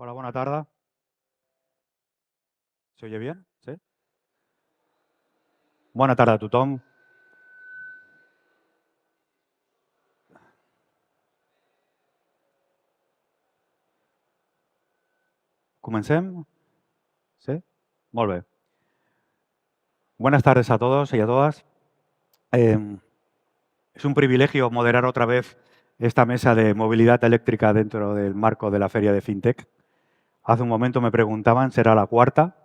Hola, buena tarde. ¿Se oye bien? Sí. Bona tarda a tothom. Comencem? Sí. Molt bé. Buenas tardes a todos y a todas. Es un privilegio moderar otra vez esta mesa de movilidad eléctrica dentro del marco de la feria de FinTech. Hace un momento me preguntaban, será la cuarta,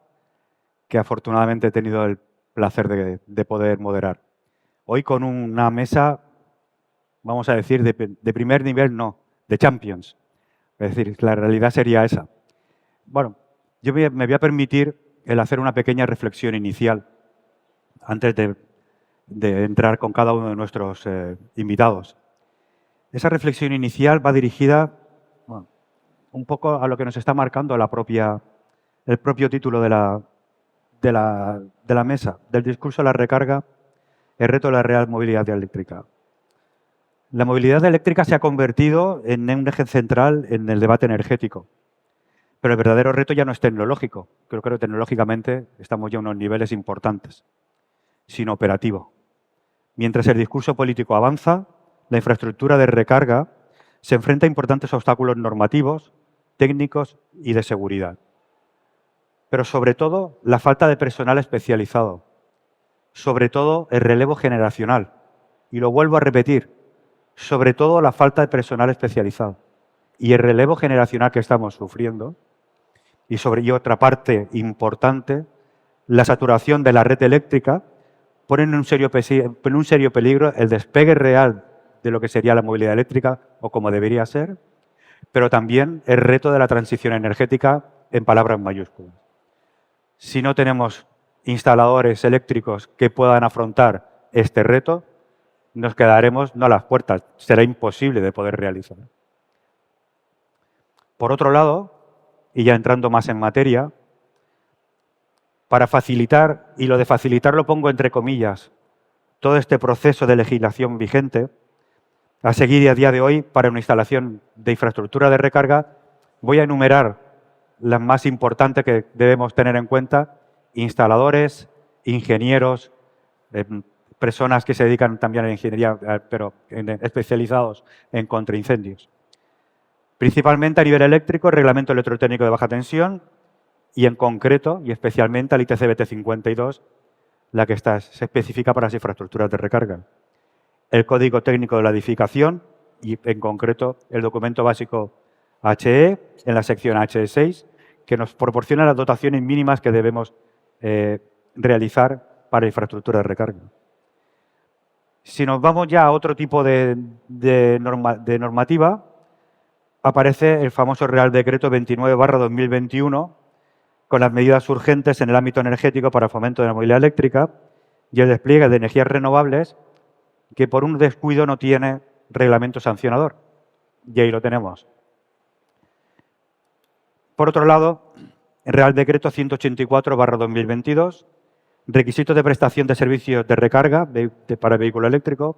que afortunadamente he tenido el placer de poder moderar. Hoy con una mesa, vamos a decir, de primer nivel, no, de champions. Es decir, la realidad sería esa. Bueno, yo me voy a permitir el hacer una pequeña reflexión inicial antes de entrar con cada uno de nuestros invitados. Esa reflexión inicial va dirigida un poco a lo que nos está marcando el propio título de la mesa, del discurso de la recarga, el reto de la real movilidad eléctrica. La movilidad eléctrica se ha convertido en un eje central en el debate energético. Pero el verdadero reto ya no es tecnológico. Creo que tecnológicamente estamos ya a unos niveles importantes, sino operativo. Mientras el discurso político avanza, la infraestructura de recarga se enfrenta a importantes obstáculos normativos, técnicos y de seguridad. Pero sobre todo, la falta de personal especializado. Sobre todo, el relevo generacional. Y lo vuelvo a repetir, sobre todo la falta de personal especializado. Y el relevo generacional que estamos sufriendo. Y otra parte importante, la saturación de la red eléctrica pone en un serio peligro el despegue real de lo que sería la movilidad eléctrica o como debería ser, pero también el reto de la transición energética en palabras mayúsculas. Si no tenemos instaladores eléctricos que puedan afrontar este reto, nos quedaremos no a las puertas, será imposible de poder realizar. Por otro lado, y ya entrando más en materia, para facilitar, y lo de facilitar lo pongo entre comillas, todo este proceso de legislación vigente, a seguir a día de hoy para una instalación de infraestructura de recarga, voy a enumerar las más importantes que debemos tener en cuenta: instaladores, ingenieros, personas que se dedican también a la ingeniería, pero especializados en contraincendios. Principalmente a nivel eléctrico, el Reglamento Electrotécnico de Baja Tensión y en concreto y especialmente al ITCBT 52, la que se especifica para las infraestructuras de recarga. El Código Técnico de la Edificación y en concreto el documento básico HE en la sección HE6, que nos proporciona las dotaciones mínimas que debemos realizar para infraestructura de recarga. Si nos vamos ya a otro tipo de normativa, aparece el famoso Real Decreto 29/2021 con las medidas urgentes en el ámbito energético para fomento de la movilidad eléctrica y el despliegue de energías renovables, que por un descuido no tiene reglamento sancionador. Y ahí lo tenemos. Por otro lado, el Real Decreto 184/2022, requisitos de prestación de servicios de recarga para vehículo eléctrico,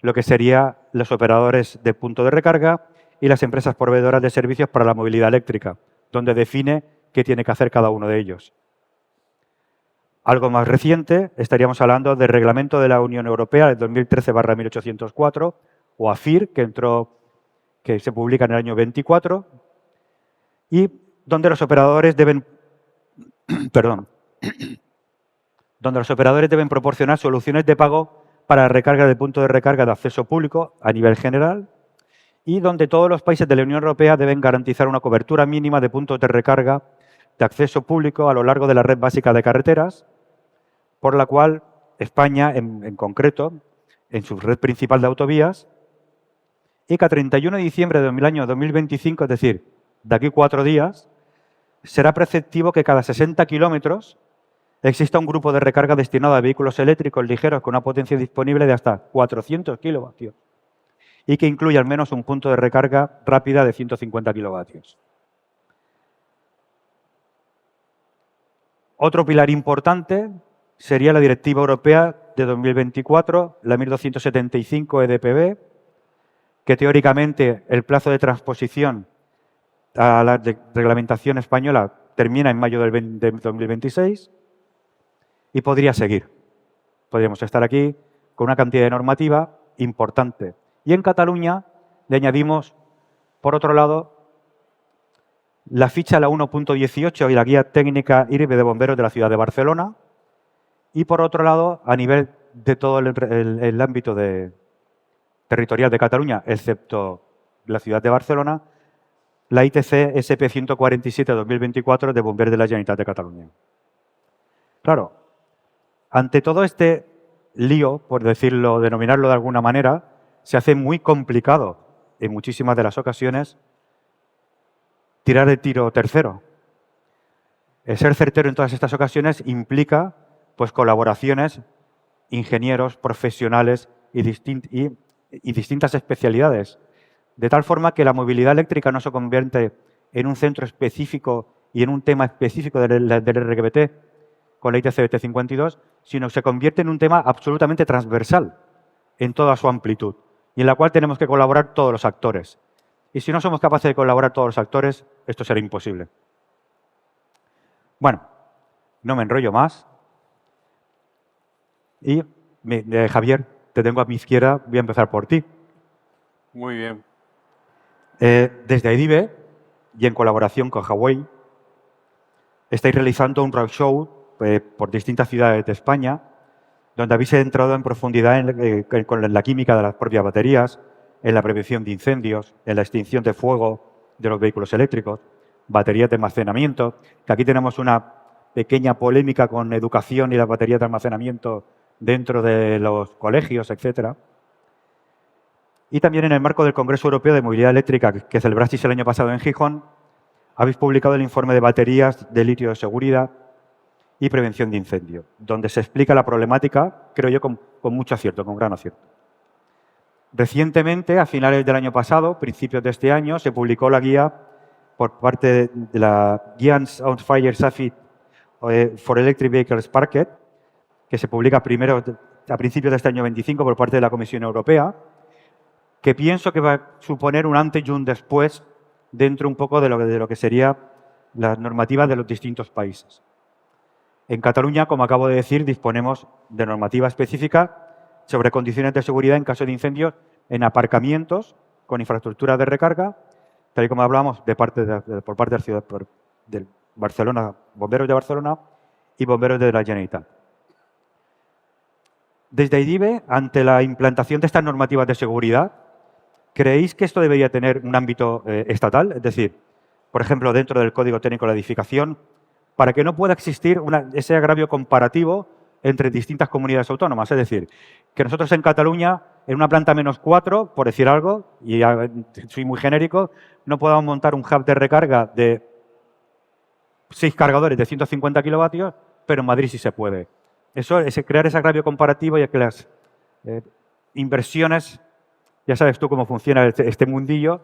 lo que serían los operadores de punto de recarga y las empresas proveedoras de servicios para la movilidad eléctrica, donde define qué tiene que hacer cada uno de ellos. Algo más reciente, estaríamos hablando del Reglamento de la Unión Europea del 2013/1804, o AFIR, que se publica en el año 24, y donde los operadores deben proporcionar soluciones de pago para la recarga de punto de recarga de acceso público a nivel general, y donde todos los países de la Unión Europea deben garantizar una cobertura mínima de puntos de recarga de acceso público a lo largo de la red básica de carreteras, por la cual España, en concreto, en su red principal de autovías, y que a 31 de diciembre del año 2025, es decir, de aquí 4 días, será preceptivo que cada 60 kilómetros exista un grupo de recarga destinado a vehículos eléctricos ligeros con una potencia disponible de hasta 400 kilovatios y que incluya al menos un punto de recarga rápida de 150 kilovatios. Otro pilar importante sería la Directiva Europea de 2024, la 1275 EDPB, que teóricamente el plazo de transposición a la reglamentación española termina en mayo de 2026 y podría seguir. Podríamos estar aquí con una cantidad de normativa importante. Y en Cataluña le añadimos, por otro lado, la ficha, la 1.18 y la guía técnica IRB de bomberos de la ciudad de Barcelona. Y por otro lado, a nivel de todo el ámbito territorial de Cataluña, excepto la ciudad de Barcelona, la ITC SP 147-2024 de Bombers de la Generalitat de Cataluña. Claro, ante todo este lío, por decirlo, denominarlo de alguna manera, se hace muy complicado en muchísimas de las ocasiones tirar el tiro tercero. El ser certero en todas estas ocasiones implica pues, colaboraciones, ingenieros, profesionales y distintas especialidades. De tal forma que la movilidad eléctrica no se convierte en un centro específico y en un tema específico del RGBT con la ITC 52, sino que se convierte en un tema absolutamente transversal en toda su amplitud y en la cual tenemos que colaborar todos los actores. Y si no somos capaces de colaborar todos los actores, esto será imposible. Bueno, no me enrollo más. Y, Javier, te tengo a mi izquierda, voy a empezar por ti. Muy bien. Desde IDIBE y en colaboración con Huawei, estáis realizando un roadshow por distintas ciudades de España, donde habéis entrado en profundidad con la química de las propias baterías, en la prevención de incendios, en la extinción de fuego de los vehículos eléctricos, baterías de almacenamiento, que aquí tenemos una pequeña polémica con educación y las baterías de almacenamiento dentro de los colegios, etcétera. Y también en el marco del Congreso Europeo de Movilidad Eléctrica, que celebrasteis el año pasado en Gijón, habéis publicado el informe de baterías de litio de seguridad y prevención de incendio, donde se explica la problemática, creo yo, con mucho acierto, con gran acierto. Recientemente, a finales del año pasado, principios de este año, se publicó la guía por parte de la Guidance on Fire Safety for Electric Vehicles Parked, que se publica primero a principios de este año 25 por parte de la Comisión Europea, que pienso que va a suponer un antes y un después dentro un poco de lo que sería las normativas de los distintos países. En Cataluña, como acabo de decir, disponemos de normativa específica sobre condiciones de seguridad en caso de incendios en aparcamientos con infraestructura de recarga, tal y como hablamos por parte de Barcelona, bomberos de Barcelona y bomberos de la Generalitat. Desde IDIBE, ante la implantación de estas normativas de seguridad, ¿creéis que esto debería tener un ámbito estatal? Es decir, por ejemplo, dentro del Código Técnico de la Edificación, para que no pueda existir ese agravio comparativo entre distintas comunidades autónomas. Es decir, que nosotros en Cataluña, en una planta -4, por decir algo, y soy muy genérico, no podamos montar un hub de recarga de 6 cargadores de 150 kilovatios, pero en Madrid sí se puede. Eso es crear ese agravio comparativo y que las inversiones, ya sabes tú cómo funciona este mundillo,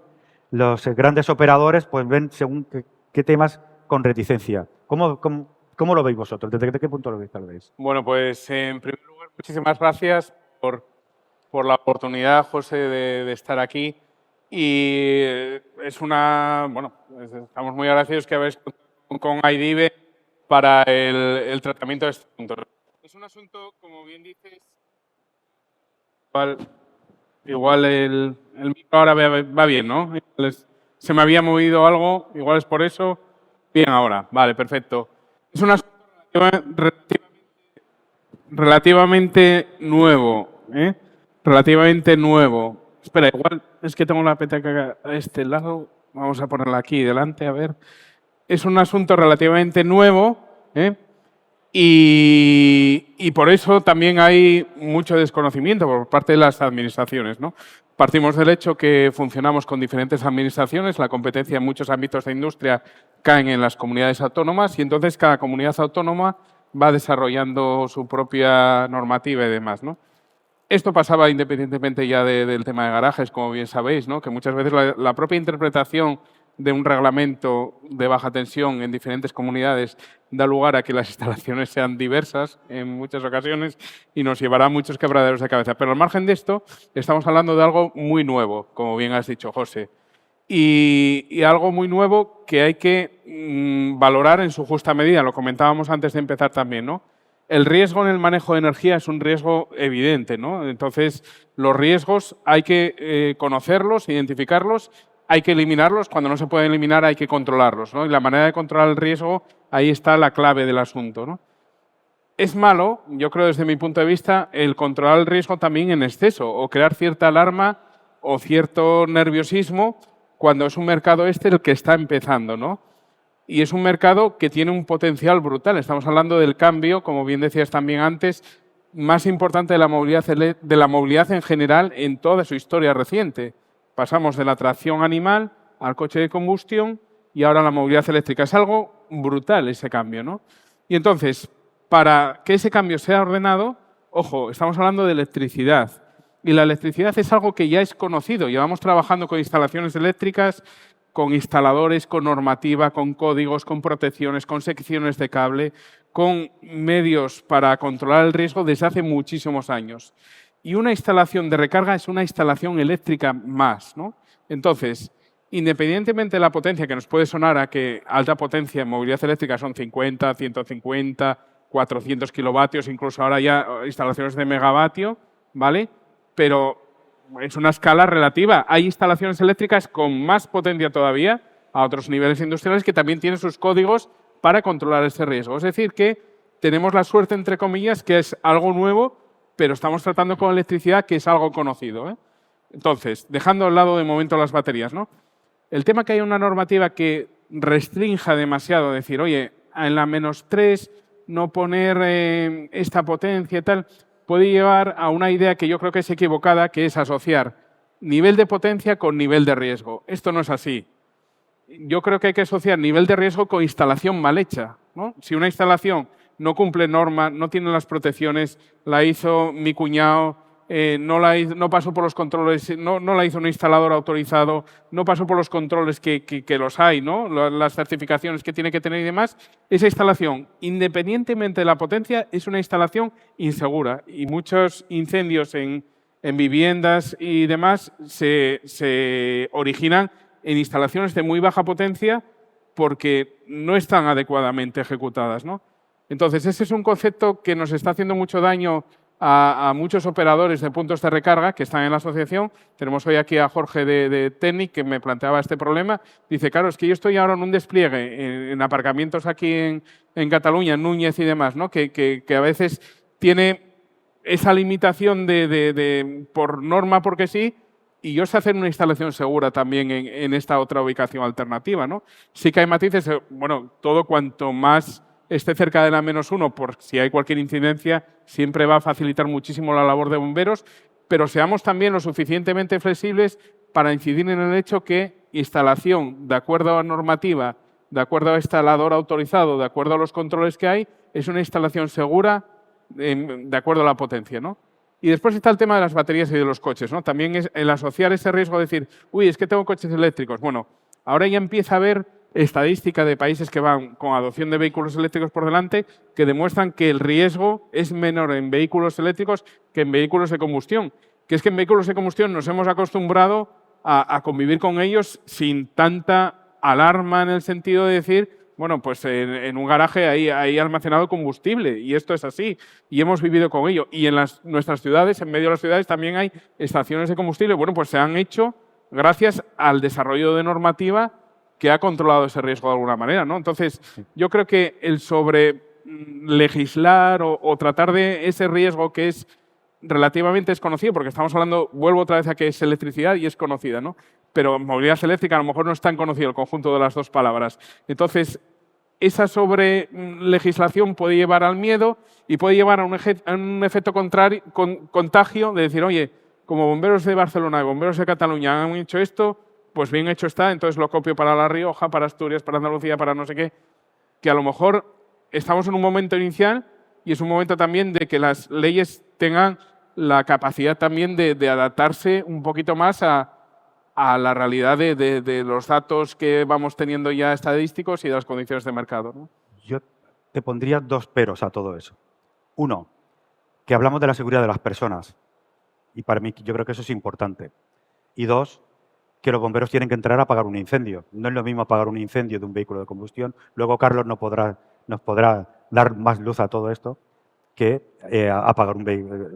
los grandes operadores pues ven según qué temas con reticencia. ¿Cómo lo veis vosotros? ¿Desde qué punto lo veis? Bueno, pues en primer lugar, muchísimas gracias por la oportunidad, José, de estar aquí. Y estamos muy agradecidos que habéis con IDIBE para el tratamiento de este asunto. Es un asunto, como bien dices, igual el micro ahora va bien, ¿no? Se me había movido algo, igual es por eso. Bien ahora, vale, perfecto. Es un asunto relativamente nuevo, ¿eh? Relativamente nuevo. Espera, igual es que tengo la petaca a este lado. Vamos a ponerla aquí delante, a ver. Es un asunto relativamente nuevo, ¿eh? Y por eso también hay mucho desconocimiento por parte de las administraciones, ¿no? Partimos del hecho que funcionamos con diferentes administraciones, la competencia en muchos ámbitos de industria caen en las comunidades autónomas y entonces cada comunidad autónoma va desarrollando su propia normativa y demás, ¿no? Esto pasaba independientemente ya del tema de garajes, como bien sabéis, ¿no? Que muchas veces la propia interpretación de un reglamento de baja tensión en diferentes comunidades da lugar a que las instalaciones sean diversas en muchas ocasiones y nos llevará a muchos quebraderos de cabeza. Pero al margen de esto, estamos hablando de algo muy nuevo, como bien has dicho, José. Y algo muy nuevo que hay que valorar en su justa medida, lo comentábamos antes de empezar también, ¿no? El riesgo en el manejo de energía es un riesgo evidente, ¿no? Entonces, los riesgos hay que conocerlos, identificarlos, hay que eliminarlos. Cuando no se pueden eliminar, hay que controlarlos, ¿no? Y la manera de controlar el riesgo, ahí está la clave del asunto, ¿no? Es malo, yo creo desde mi punto de vista, el controlar el riesgo también en exceso o crear cierta alarma o cierto nerviosismo cuando es un mercado el que está empezando, ¿no? Y es un mercado que tiene un potencial brutal. Estamos hablando del cambio, como bien decías también antes, más importante de la movilidad en general en toda su historia reciente. Pasamos de la tracción animal al coche de combustión y ahora la movilidad eléctrica. Es algo brutal ese cambio, ¿no? Y entonces, para que ese cambio sea ordenado, ojo, estamos hablando de electricidad. Y la electricidad es algo que ya es conocido. Llevamos trabajando con instalaciones eléctricas, con instaladores, con normativa, con códigos, con protecciones, con secciones de cable, con medios para controlar el riesgo desde hace muchísimos años. Y una instalación de recarga es una instalación eléctrica más, ¿no? Entonces, independientemente de la potencia, que nos puede sonar a que alta potencia en movilidad eléctrica son 50, 150, 400 kilovatios, incluso ahora ya instalaciones de megavatio, ¿vale? Pero es una escala relativa. Hay instalaciones eléctricas con más potencia todavía a otros niveles industriales que también tienen sus códigos para controlar ese riesgo. Es decir, que tenemos la suerte, entre comillas, que es algo nuevo, pero estamos tratando con electricidad que es algo conocido, ¿eh? Entonces, dejando al lado de momento las baterías, ¿no? El tema que hay una normativa que restrinja demasiado, decir, oye, en la -3 no poner esta potencia y tal, puede llevar a una idea que yo creo que es equivocada, que es asociar nivel de potencia con nivel de riesgo. Esto no es así. Yo creo que hay que asociar nivel de riesgo con instalación mal hecha, ¿no? Si una instalación no cumple norma, no tiene las protecciones, la hizo mi cuñado, no pasó por los controles, no la hizo un instalador autorizado, no pasó por los controles que los hay, ¿no? Las certificaciones que tiene que tener y demás, esa instalación, independientemente de la potencia, es una instalación insegura. Y muchos incendios en viviendas y demás se originan en instalaciones de muy baja potencia porque no están adecuadamente ejecutadas, ¿no? Entonces, ese es un concepto que nos está haciendo mucho daño a muchos operadores de puntos de recarga que están en la asociación. Tenemos hoy aquí a Jorge de TECNIC que me planteaba este problema. Dice, claro, es que yo estoy ahora en un despliegue en aparcamientos aquí en Cataluña, en Núñez y demás, ¿no? que a veces tiene esa limitación por norma porque sí, y yo sé hacer una instalación segura también en esta otra ubicación alternativa, ¿no? Sí que hay matices, bueno, todo cuanto más esté cerca de la -1, por si hay cualquier incidencia, siempre va a facilitar muchísimo la labor de bomberos, pero seamos también lo suficientemente flexibles para incidir en el hecho que instalación, de acuerdo a normativa, de acuerdo a instalador autorizado, de acuerdo a los controles que hay, es una instalación segura de acuerdo a la potencia, ¿no? Y después está el tema de las baterías y de los coches, ¿no? También es el asociar ese riesgo de decir, uy, es que tengo coches eléctricos. Bueno, ahora ya empieza a haber estadística de países que van con adopción de vehículos eléctricos por delante que demuestran que el riesgo es menor en vehículos eléctricos que en vehículos de combustión. Que es que en vehículos de combustión nos hemos acostumbrado a convivir con ellos sin tanta alarma en el sentido de decir, bueno, pues en un garaje hay almacenado combustible y esto es así y hemos vivido con ello. Y en nuestras ciudades, en medio de las ciudades, también hay estaciones de combustible. Bueno, pues se han hecho gracias al desarrollo de normativa que ha controlado ese riesgo de alguna manera, ¿no? Entonces, yo creo que el sobre legislar o tratar de ese riesgo que es relativamente desconocido, porque estamos hablando, vuelvo otra vez a que es electricidad y es conocida, ¿no? Pero movilidad eléctrica a lo mejor no es tan conocido el conjunto de las dos palabras. Entonces, esa sobre legislación puede llevar al miedo y puede llevar a un efecto contagio de decir, oye, como bomberos de Barcelona y bomberos de Cataluña han hecho esto, pues bien hecho está, entonces lo copio para La Rioja, para Asturias, para Andalucía, para no sé qué, que a lo mejor estamos en un momento inicial y es un momento también de que las leyes tengan la capacidad también de adaptarse un poquito más a la realidad de los datos que vamos teniendo ya estadísticos y de las condiciones de mercado, ¿no? Yo te pondría dos peros a todo eso. Uno, que hablamos de la seguridad de las personas y para mí yo creo que eso es importante. Y dos, que los bomberos tienen que entrar a apagar un incendio. No es lo mismo apagar un incendio de un vehículo de combustión. Luego Carlos nos podrá dar más luz a todo esto que apagar un vehículo,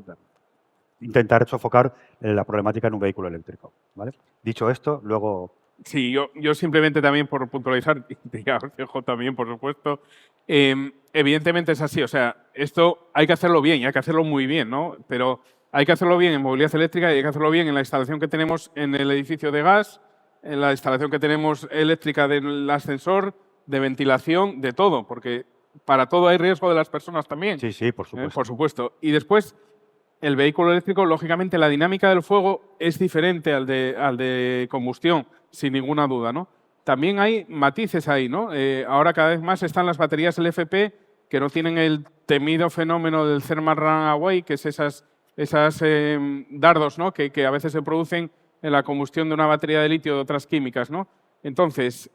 intentar sofocar la problemática en un vehículo eléctrico. ¿Vale? Dicho esto, luego... Sí, yo simplemente también por puntualizar, y ya os dejo también, por supuesto, evidentemente es así, o sea, esto hay que hacerlo bien y hay que hacerlo muy bien, ¿no? Pero hay que hacerlo bien en movilidad eléctrica y hay que hacerlo bien en la instalación que tenemos en el edificio de gas, en la instalación que tenemos eléctrica del ascensor, de ventilación, de todo, porque para todo hay riesgo de las personas también. Sí, sí, por supuesto. Por supuesto. Y después, el vehículo eléctrico, lógicamente, la dinámica del fuego es diferente al de combustión, sin ninguna duda, ¿no? También hay matices ahí, ¿no? Ahora cada vez más están las baterías LFP que no tienen el temido fenómeno del thermal runaway, que es esas dardos, ¿no? que a veces se producen en la combustión de una batería de litio o de otras químicas, ¿no? Entonces,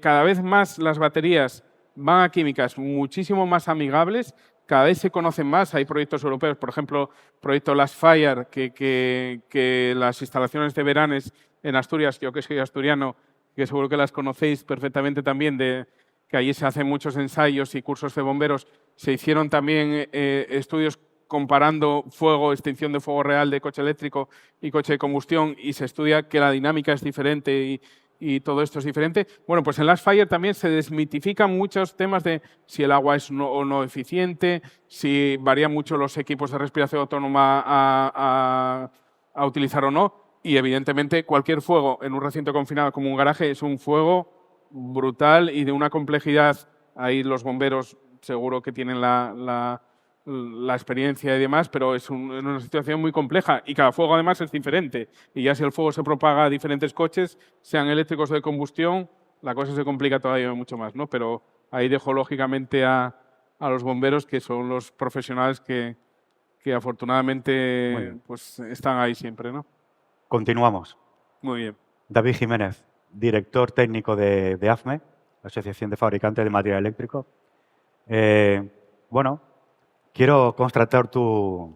cada vez más las baterías van a químicas muchísimo más amigables, cada vez se conocen más, hay proyectos europeos, por ejemplo, proyecto Last Fire, que las instalaciones de Veranes en Asturias, yo que soy asturiano, que seguro que las conocéis perfectamente también, que allí se hacen muchos ensayos y cursos de bomberos, se hicieron también estudios comparando fuego, extinción de fuego real de coche eléctrico y coche de combustión, y se estudia que la dinámica es diferente y todo esto es diferente. Bueno, pues en Last Fire también se desmitifican muchos temas de si el agua es o no eficiente, si varían mucho los equipos de respiración autónoma a utilizar o no. Y evidentemente cualquier fuego en un recinto confinado como un garaje es un fuego brutal y de una complejidad. Ahí los bomberos seguro que tienen la experiencia y demás, pero es una situación muy compleja y cada fuego además es diferente. Y ya si el fuego se propaga a diferentes coches, sean eléctricos o de combustión, la cosa se complica todavía mucho más, ¿no? Pero ahí dejo lógicamente a los bomberos, que son los profesionales que afortunadamente pues, están ahí siempre, ¿no? Continuamos. Muy bien. David Jiménez, director técnico de AFME, Asociación de Fabricantes de Material Eléctrico. Bueno, quiero constatar tu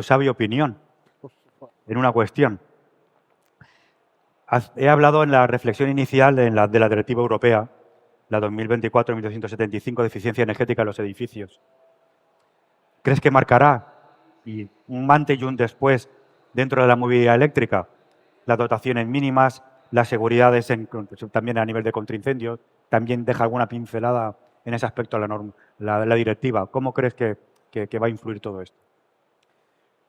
sabia opinión en una cuestión. He hablado en la reflexión inicial de la Directiva Europea, la 2024-1275, de eficiencia energética en los edificios. ¿Crees que marcará un antes y un después dentro de la movilidad eléctrica? Las dotaciones mínimas, las seguridades también a nivel de contraincendios, también deja alguna pincelada en ese aspecto la directiva. ¿Cómo crees que va a influir todo esto?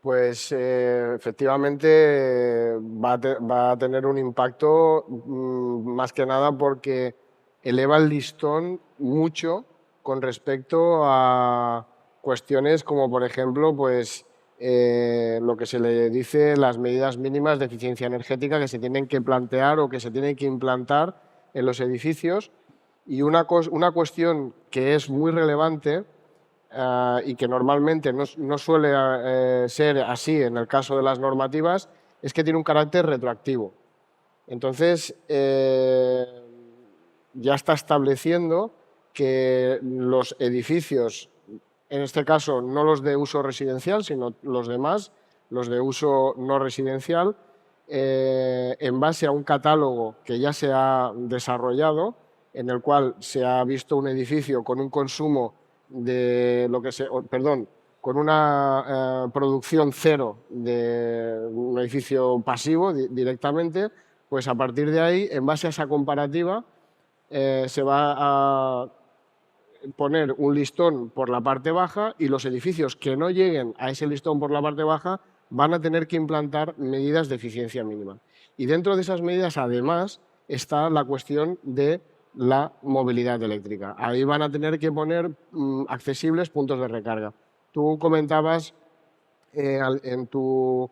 Pues efectivamente va a tener un impacto más que nada porque eleva el listón mucho con respecto a cuestiones como, por ejemplo, pues, lo que se le dice las medidas mínimas de eficiencia energética que se tienen que plantear o que se tienen que implantar en los edificios. Y una cuestión que es muy relevante y que normalmente no suele ser así en el caso de las normativas, es que tiene un carácter retroactivo. Entonces, ya está estableciendo que los edificios, en este caso no los de uso residencial, sino los demás, los de uso no residencial, en base a un catálogo que ya se ha desarrollado, en el cual se ha visto un edificio con un consumo con una producción cero de un edificio pasivo directamente, pues a partir de ahí, en base a esa comparativa, se va a poner un listón por la parte baja y los edificios que no lleguen a ese listón por la parte baja van a tener que implantar medidas de eficiencia mínima. Y dentro de esas medidas, además, está la cuestión de la movilidad eléctrica. Ahí van a tener que poner accesibles puntos de recarga. Tú comentabas en tu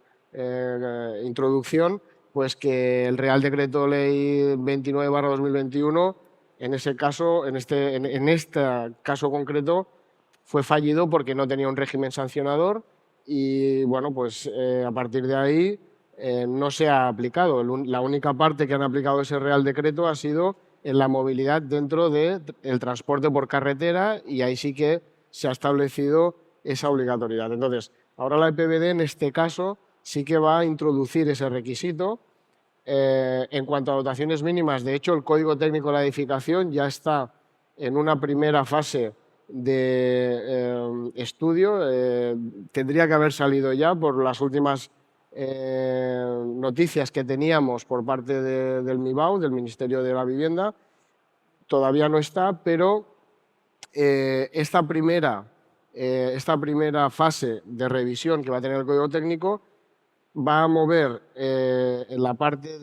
introducción pues que el Real Decreto Ley 29/2021, en ese caso, en este caso concreto, fue fallido porque no tenía un régimen sancionador y bueno, pues a partir de ahí no se ha aplicado. La única parte que han aplicado ese Real Decreto ha sido en la movilidad dentro del transporte por carretera y ahí sí que se ha establecido esa obligatoriedad. Entonces, ahora la EPBD en este caso sí que va a introducir ese requisito En cuanto a dotaciones mínimas, de hecho, el Código Técnico de la Edificación ya está en una primera fase de estudio. Tendría que haber salido ya por las últimas noticias que teníamos por parte del MIBAU, del Ministerio de la Vivienda. Todavía no está, pero esta primera fase de revisión que va a tener el Código Técnico va a mover en la parte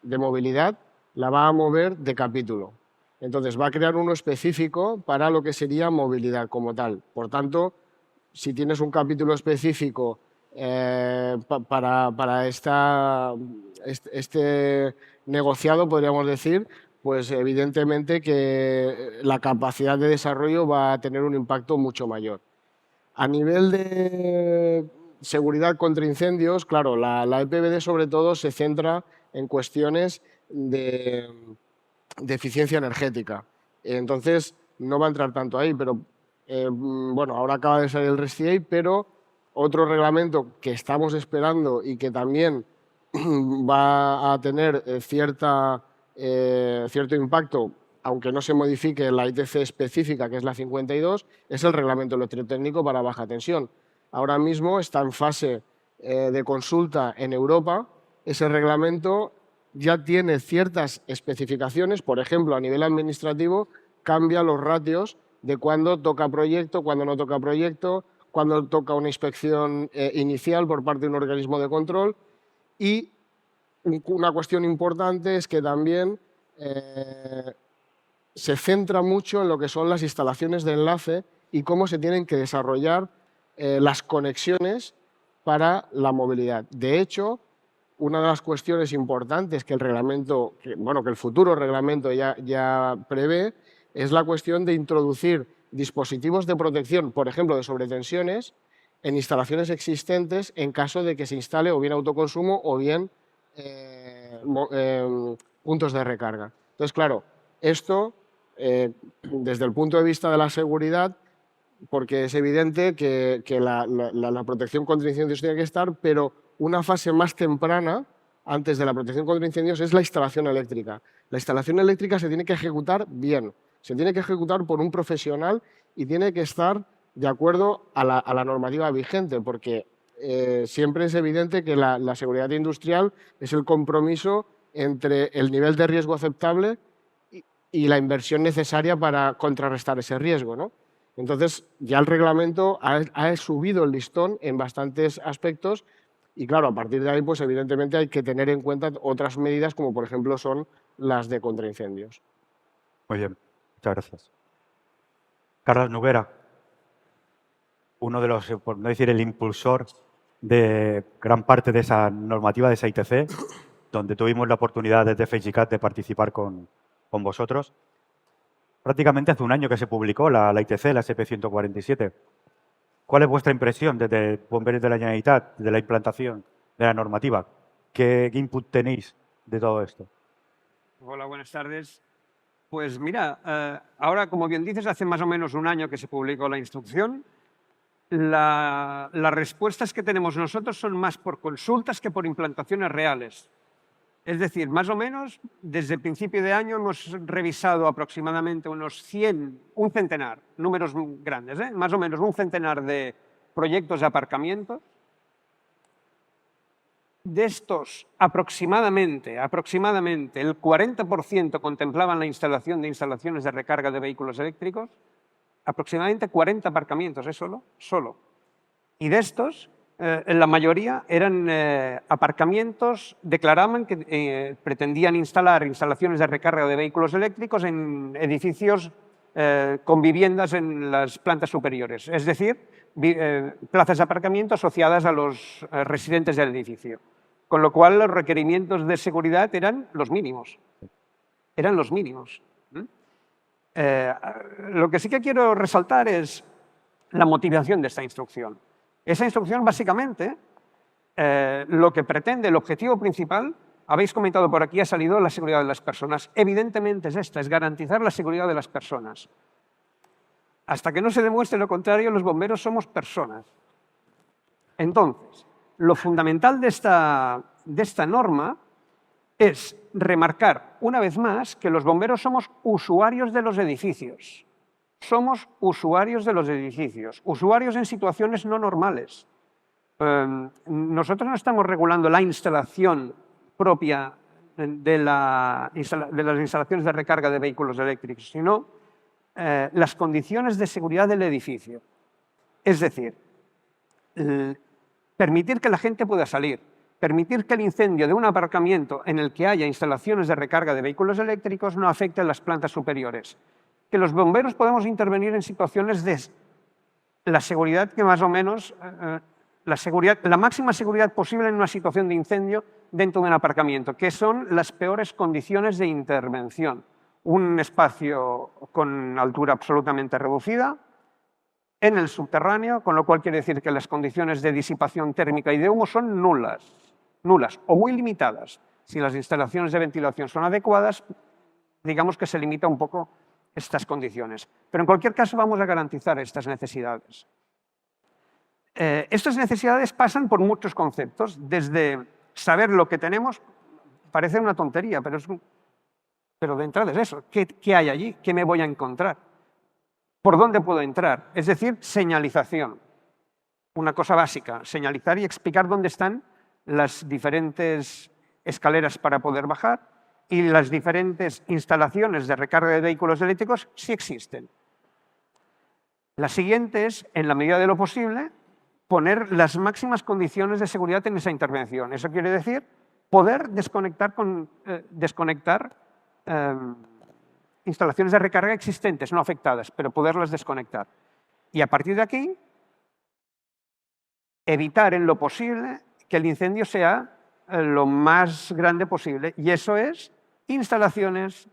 de movilidad, la va a mover de capítulo. Entonces va a crear uno específico para lo que sería movilidad como tal. Por tanto, si tienes un capítulo específico para este negociado, podríamos decir, pues evidentemente que la capacidad de desarrollo va a tener un impacto mucho mayor. A nivel de seguridad contra incendios, claro, la EPBD sobre todo se centra en cuestiones de eficiencia energética. Entonces, no va a entrar tanto ahí, pero bueno, ahora acaba de salir el RESCIA, pero otro reglamento que estamos esperando y que también va a tener cierto impacto, aunque no se modifique la ITC específica, que es la 52, es el reglamento electrotécnico para baja tensión. Ahora mismo está en fase de consulta en Europa. Ese reglamento ya tiene ciertas especificaciones, por ejemplo, a nivel administrativo, cambia los ratios de cuándo toca proyecto, cuándo no toca proyecto, cuándo toca una inspección inicial por parte de un organismo de control. Y una cuestión importante es que también se centra mucho en lo que son las instalaciones de enlace y cómo se tienen que desarrollar las conexiones para la movilidad. De hecho, una de las cuestiones importantes que el reglamento, que el futuro reglamento ya prevé, es la cuestión de introducir dispositivos de protección, por ejemplo, de sobretensiones, en instalaciones existentes en caso de que se instale o bien autoconsumo o bien puntos de recarga. Entonces, claro, esto, desde el punto de vista de la seguridad, porque es evidente que la protección contra incendios tiene que estar, pero una fase más temprana, antes de la protección contra incendios, es la instalación eléctrica. La instalación eléctrica se tiene que ejecutar bien, se tiene que ejecutar por un profesional y tiene que estar de acuerdo a la normativa vigente, porque siempre es evidente que la seguridad industrial es el compromiso entre el nivel de riesgo aceptable y la inversión necesaria para contrarrestar ese riesgo, ¿no? Entonces, ya el reglamento ha subido el listón en bastantes aspectos y, claro, a partir de ahí, pues evidentemente hay que tener en cuenta otras medidas, como por ejemplo son las de contraincendios. Muy bien, muchas gracias. Carlos Noguera, uno de los, por no decir el impulsor de gran parte de esa normativa, de esa ITC, donde tuvimos la oportunidad desde FEIGICAT de participar con vosotros. Prácticamente hace un año que se publicó la ITC, la SP147. ¿Cuál es vuestra impresión desde Bomberos de la Generalitat, de la implantación de la normativa? ¿Qué input tenéis de todo esto? Hola, buenas tardes. Pues mira, ahora, como bien dices, hace más o menos un año que se publicó la instrucción. Las respuestas que tenemos nosotros son más por consultas que por implantaciones reales. Es decir, más o menos, desde el principio de año hemos revisado aproximadamente unos 100, un centenar, números grandes, más o menos un centenar de proyectos de aparcamiento. De estos, aproximadamente el 40% contemplaban la instalación de instalaciones de recarga de vehículos eléctricos, aproximadamente 40 aparcamientos, solo. Y de estos, la mayoría eran aparcamientos, declaraban que pretendían instalar instalaciones de recarga de vehículos eléctricos en edificios con viviendas en las plantas superiores, es decir, plazas de aparcamiento asociadas a los residentes del edificio. Con lo cual, los requerimientos de seguridad eran los mínimos. Eran los mínimos. Lo que sí que quiero resaltar es la motivación de esta instrucción. Esa instrucción, básicamente, lo que pretende, el objetivo principal, habéis comentado por aquí, ha salido la seguridad de las personas. Evidentemente es esta, es garantizar la seguridad de las personas. Hasta que no se demuestre lo contrario, los bomberos somos personas. Entonces, Lo fundamental de esta norma es remarcar una vez más que los bomberos somos usuarios de los edificios. Somos usuarios de los edificios, usuarios en situaciones no normales. Nosotros no estamos regulando la instalación propia de las instalaciones de recarga de vehículos eléctricos, sino las condiciones de seguridad del edificio. Es decir, permitir que la gente pueda salir, permitir que el incendio de un aparcamiento en el que haya instalaciones de recarga de vehículos eléctricos no afecte a las plantas superiores. Que los bomberos podemos intervenir en situaciones de la seguridad que más o menos, la máxima seguridad posible en una situación de incendio dentro de un aparcamiento, que son las peores condiciones de intervención. Un espacio con altura absolutamente reducida, en el subterráneo, con lo cual quiere decir que las condiciones de disipación térmica y de humo son nulas o muy limitadas. Si las instalaciones de ventilación son adecuadas, digamos que se limita un poco estas condiciones. Pero en cualquier caso vamos a garantizar estas necesidades. Estas necesidades pasan por muchos conceptos, desde saber lo que tenemos, parece una tontería, pero de entrada es eso. ¿Qué hay allí? ¿Qué me voy a encontrar? ¿Por dónde puedo entrar? Es decir, señalización. Una cosa básica, señalizar y explicar dónde están las diferentes escaleras para poder bajar y las diferentes instalaciones de recarga de vehículos eléctricos si existen. La siguiente es, en la medida de lo posible, poner las máximas condiciones de seguridad en esa intervención. Eso quiere decir poder desconectar instalaciones de recarga existentes, no afectadas, pero poderlas desconectar. Y a partir de aquí, evitar en lo posible que el incendio sea lo más grande posible. Y eso es instalaciones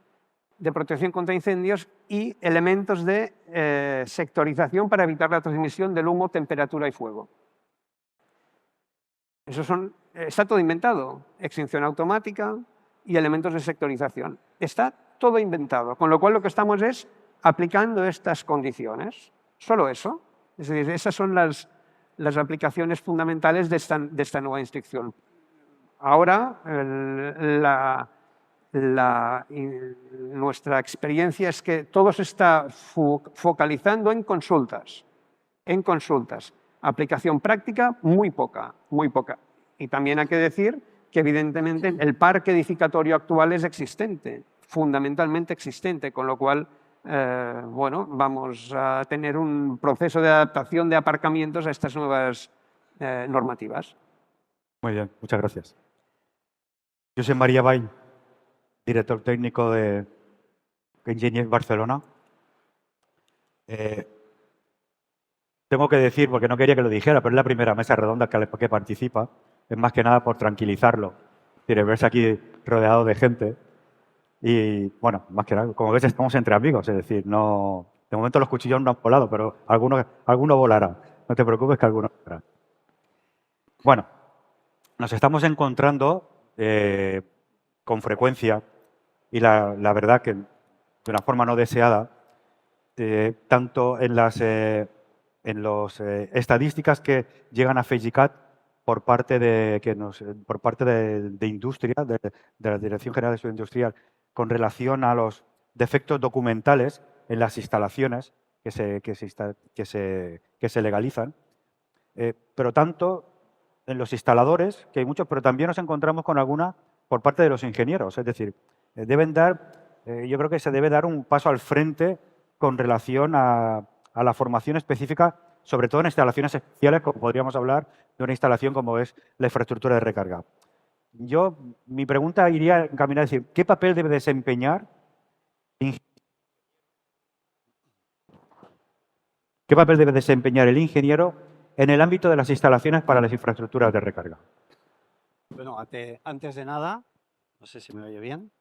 de protección contra incendios y elementos de sectorización para evitar la transmisión del humo, temperatura y fuego. Está todo inventado. Extinción automática y elementos de sectorización. Está todo inventado, con lo cual lo que estamos es aplicando estas condiciones. Solo eso. Es decir, esas son las aplicaciones fundamentales de esta nueva instrucción. Ahora, nuestra experiencia es que todo se está focalizando en consultas. Aplicación práctica, muy poca. Y también hay que decir que, evidentemente, el parque edificatorio actual es existente, fundamentalmente existente, con lo cual, bueno, vamos a tener un proceso de adaptación de aparcamientos a estas nuevas normativas. Muy bien, muchas gracias. Josep María Vall, director técnico de Enginyers Barcelona. Tengo que decir, porque no quería que lo dijera, pero es la primera mesa redonda que participa. Es más que nada por tranquilizarlo. Es decir, verse aquí rodeado de gente. Y, bueno, más que nada, como ves, estamos entre amigos. Es decir, no, de momento los cuchillos no han volado, pero alguno volará. No te preocupes que alguno volará. Bueno, nos estamos encontrando con frecuencia, y la verdad que de una forma no deseada, tanto en las estadísticas que llegan a FEIGICAT por parte de industria, de la Dirección General de Seguridad Industrial, con relación a los defectos documentales en las instalaciones que se legalizan, pero tanto en los instaladores, que hay muchos, pero también nos encontramos con alguna por parte de los ingenieros. Es decir, yo creo que se debe dar un paso al frente con relación a la formación específica, sobre todo en instalaciones especiales, como podríamos hablar de una instalación como es la infraestructura de recarga. Mi pregunta iría encaminada a decir, ¿qué papel debe desempeñar el ingeniero en el ámbito de las instalaciones para las infraestructuras de recarga? Bueno, antes de nada, no sé si me oye bien,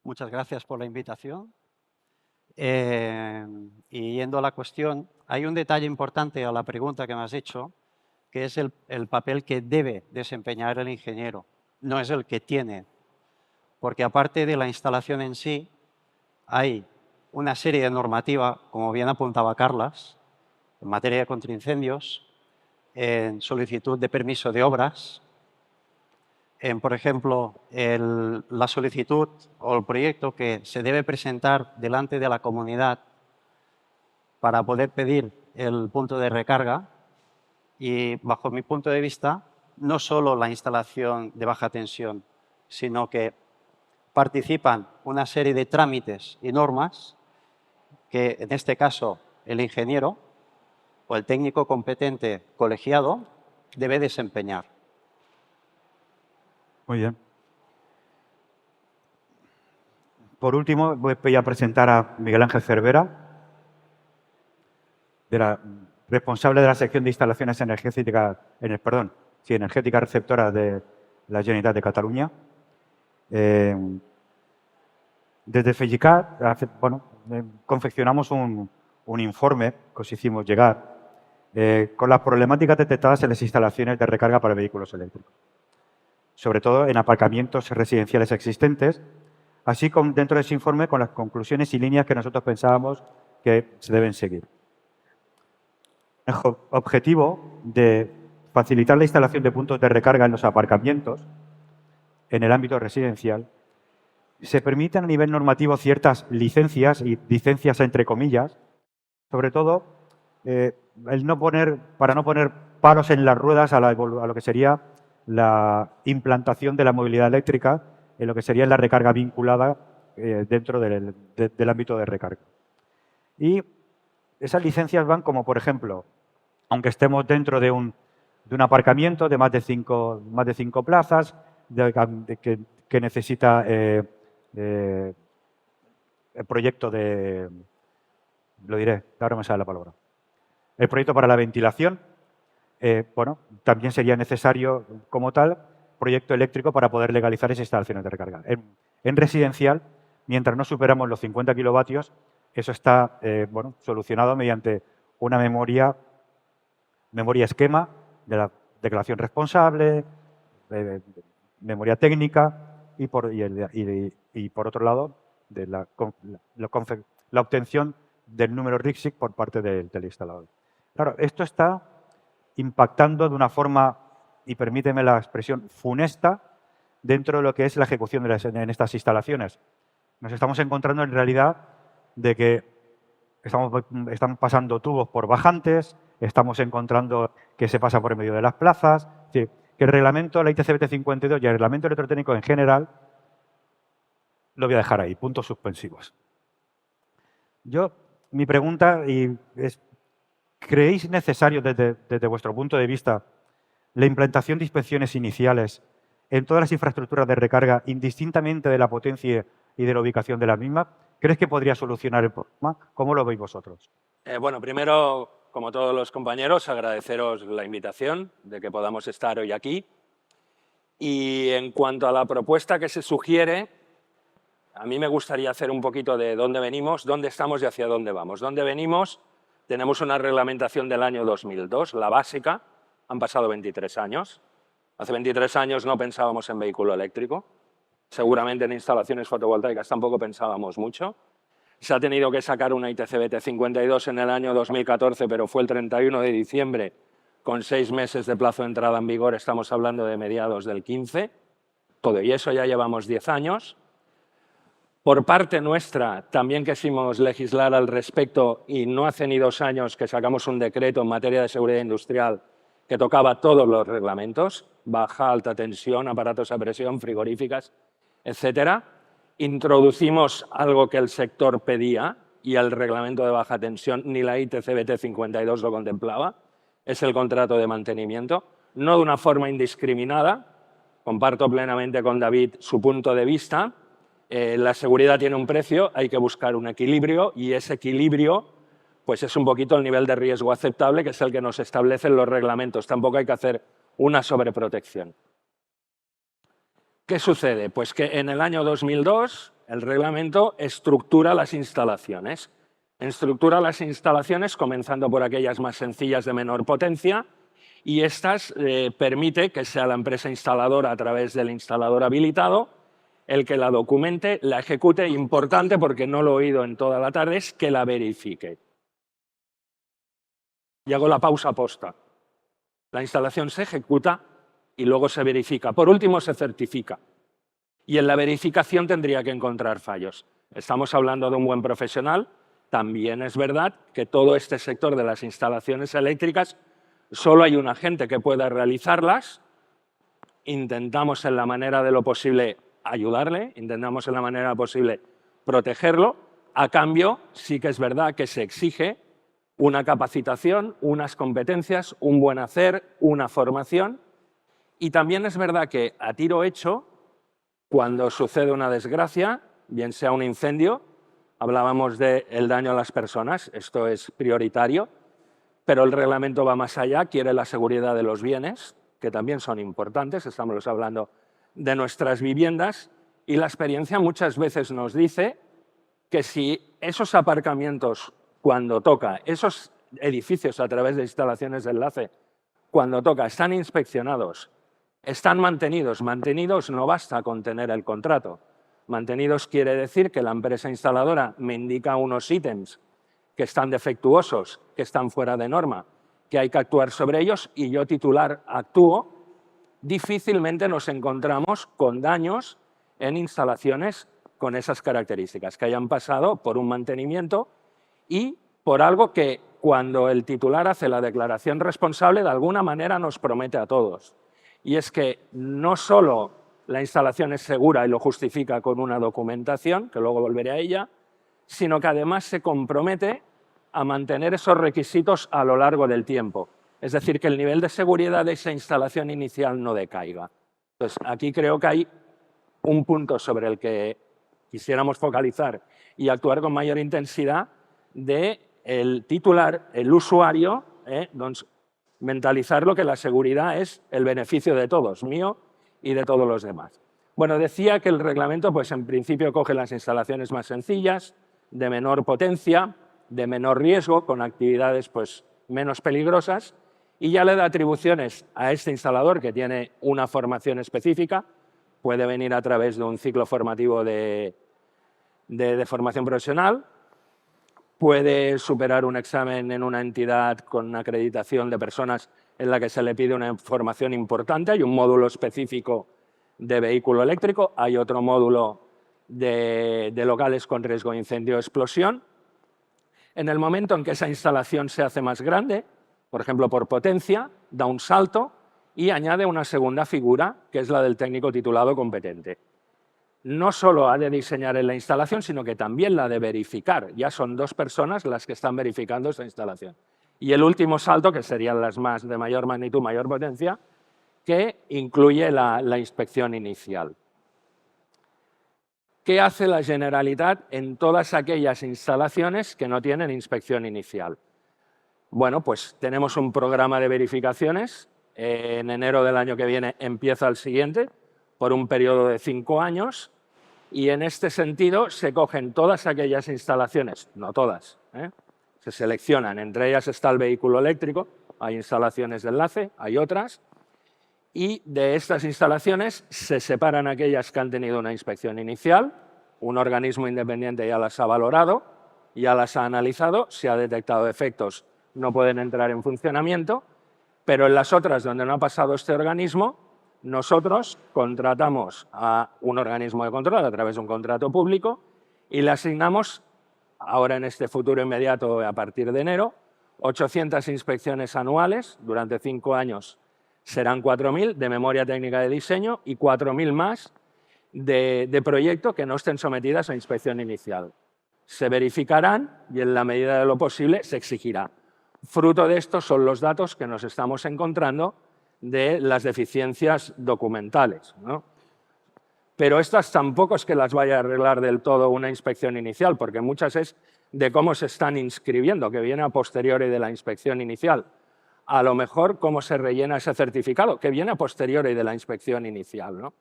muchas gracias por la invitación. Y yendo a la cuestión, hay un detalle importante a la pregunta que me has hecho, que es el papel que debe desempeñar el ingeniero, no es el que tiene. Porque aparte de la instalación en sí, hay una serie de normativa, como bien apuntaba Carlas, en materia de contraincendios, en solicitud de permiso de obras, en, por ejemplo, la solicitud o el proyecto que se debe presentar delante de la comunidad para poder pedir el punto de recarga. Y bajo mi punto de vista, no solo la instalación de baja tensión, sino que participan una serie de trámites y normas que, en este caso, el ingeniero o el técnico competente colegiado debe desempeñar. Muy bien. Por último, voy a presentar a Miguel Ángel Cervera, responsable de la sección de instalaciones energéticas receptoras de la Generalitat de Cataluña. Desde FEGICAT, confeccionamos un informe que os hicimos llegar con las problemáticas detectadas en las instalaciones de recarga para vehículos eléctricos, sobre todo en aparcamientos residenciales existentes, así como dentro de ese informe con las conclusiones y líneas que nosotros pensábamos que se deben seguir. El objetivo de facilitar la instalación de puntos de recarga en los aparcamientos en el ámbito residencial, se permiten a nivel normativo ciertas licencias, y licencias entre comillas, sobre todo para no poner palos en las ruedas a lo que sería la implantación de la movilidad eléctrica en lo que sería la recarga vinculada dentro del ámbito de recarga. Y esas licencias van como, por ejemplo, aunque estemos dentro de un aparcamiento de más de 5 plazas, que necesita el proyecto lo diré, ahora me sale la palabra, el proyecto para la ventilación, también sería necesario como tal proyecto eléctrico para poder legalizar esas instalaciones de recarga. En residencial, mientras no superamos los 50 kilovatios, eso está solucionado mediante una memoria esquema de la declaración responsable, memoria técnica y por otro lado de la obtención del número RICSIC por parte del instalador. Claro, esto está impactando de una forma, y permíteme la expresión, funesta dentro de lo que es la ejecución en estas instalaciones. Nos estamos encontrando en realidad de que están pasando tubos por bajantes, estamos encontrando que se pasa por en medio de las plazas, es decir, que el reglamento, la ITCBT 52 y el reglamento electrotécnico en general, lo voy a dejar ahí, puntos suspensivos. Mi pregunta es, ¿creéis necesario desde vuestro punto de vista la implantación de inspecciones iniciales en todas las infraestructuras de recarga, indistintamente de la potencia y de la ubicación de la misma? ¿Crees que podría solucionar el problema? ¿Cómo lo veis vosotros? Bueno, primero, como todos los compañeros, agradeceros la invitación de que podamos estar hoy aquí. Y en cuanto a la propuesta que se sugiere, a mí me gustaría hacer un poquito de dónde venimos, dónde estamos y hacia dónde vamos. ¿Dónde venimos? Tenemos una reglamentación del año 2002, la básica. Han pasado 23 años. Hace 23 años no pensábamos en vehículo eléctrico. Seguramente en instalaciones fotovoltaicas tampoco pensábamos mucho. Se ha tenido que sacar una ITCBT 52 en el año 2014, pero fue el 31 de diciembre, con 6 meses de plazo de entrada en vigor. Estamos hablando de mediados del 15. Todo y eso ya llevamos 10 años. Por parte nuestra, también quisimos legislar al respecto y no hace ni 2 años que sacamos un decreto en materia de seguridad industrial que tocaba todos los reglamentos, baja, alta tensión, aparatos a presión, frigoríficas, etcétera. Introducimos algo que el sector pedía y el reglamento de baja tensión, ni la ITCBT 52 lo contemplaba, es el contrato de mantenimiento, no de una forma indiscriminada, comparto plenamente con David su punto de vista. La seguridad tiene un precio, hay que buscar un equilibrio y ese equilibrio pues es un poquito el nivel de riesgo aceptable, que es el que nos establecen los reglamentos. Tampoco hay que hacer una sobreprotección. ¿Qué sucede? Pues que en el año 2002 el reglamento estructura las instalaciones. Estructura las instalaciones comenzando por aquellas más sencillas de menor potencia y estas permite que sea la empresa instaladora a través del instalador habilitado el que la documente, la ejecute, importante porque no lo he oído en toda la tarde, es que la verifique. Y hago la pausa posta. La instalación se ejecuta y luego se verifica. Por último, se certifica. Y en la verificación tendría que encontrar fallos. Estamos hablando de un buen profesional. También es verdad que todo este sector de las instalaciones eléctricas, solo hay un agente que pueda realizarlas. Intentamos en la manera de lo posible ayudarle, intentamos en la manera posible protegerlo. A cambio, sí que es verdad que se exige una capacitación, unas competencias, un buen hacer, una formación. Y también es verdad que a tiro hecho, cuando sucede una desgracia, bien sea un incendio, hablábamos del daño a las personas, esto es prioritario, pero el reglamento va más allá, quiere la seguridad de los bienes, que también son importantes, estamos hablando de nuestras viviendas, y la experiencia muchas veces nos dice que si esos aparcamientos, cuando toca, esos edificios a través de instalaciones de enlace, cuando toca, están inspeccionados, están mantenidos. Mantenidos no basta con tener el contrato. Mantenidos quiere decir que la empresa instaladora me indica unos ítems que están defectuosos, que están fuera de norma, que hay que actuar sobre ellos y yo, titular, actúo. Difícilmente nos encontramos con daños en instalaciones con esas características, que hayan pasado por un mantenimiento y por algo que cuando el titular hace la declaración responsable de alguna manera nos promete a todos. Y es que no solo la instalación es segura y lo justifica con una documentación, que luego volveré a ella, sino que además se compromete a mantener esos requisitos a lo largo del tiempo. Es decir, que el nivel de seguridad de esa instalación inicial no decaiga. Entonces, aquí creo que hay un punto sobre el que quisiéramos focalizar y actuar con mayor intensidad del titular, el usuario, mentalizarlo que la seguridad es el beneficio de todos, mío y de todos los demás. Bueno, decía que el reglamento, pues en principio coge las instalaciones más sencillas, de menor potencia, de menor riesgo, con actividades pues menos peligrosas, y ya le da atribuciones a este instalador que tiene una formación específica, puede venir a través de un ciclo formativo de formación profesional, puede superar un examen en una entidad con una acreditación de personas en la que se le pide una formación importante. Hay un módulo específico de vehículo eléctrico, hay otro módulo de locales con riesgo de incendio o explosión. En el momento en que esa instalación se hace más grande, por ejemplo por potencia, da un salto y añade una segunda figura, que es la del técnico titulado competente. No solo ha de diseñar en la instalación, sino que también la ha de verificar. Ya son dos personas las que están verificando esa instalación. Y el último salto, que serían las más de mayor magnitud, mayor potencia, que incluye la inspección inicial. ¿Qué hace la Generalitat en todas aquellas instalaciones que no tienen inspección inicial? Bueno, pues tenemos un programa de verificaciones. En enero del año que viene empieza el siguiente, por un periodo de 5 años. Y en este sentido se cogen todas aquellas instalaciones, no todas, se seleccionan, entre ellas está el vehículo eléctrico, hay instalaciones de enlace, hay otras, y de estas instalaciones se separan aquellas que han tenido una inspección inicial, un organismo independiente ya las ha valorado, ya las ha analizado, si ha detectado defectos no pueden entrar en funcionamiento, pero en las otras donde no ha pasado este organismo, nosotros contratamos a un organismo de control a través de un contrato público y le asignamos, ahora en este futuro inmediato a partir de enero, 800 inspecciones anuales, durante 5 años serán 4.000 de memoria técnica de diseño y 4.000 más de proyecto que no estén sometidas a inspección inicial. Se verificarán y en la medida de lo posible se exigirá. Fruto de esto son los datos que nos estamos encontrando de las deficiencias documentales, ¿no? Pero estas tampoco es que las vaya a arreglar del todo una inspección inicial, porque muchas es de cómo se están inscribiendo, que viene a posteriori de la inspección inicial. A lo mejor cómo se rellena ese certificado, que viene a posteriori de la inspección inicial, ¿no?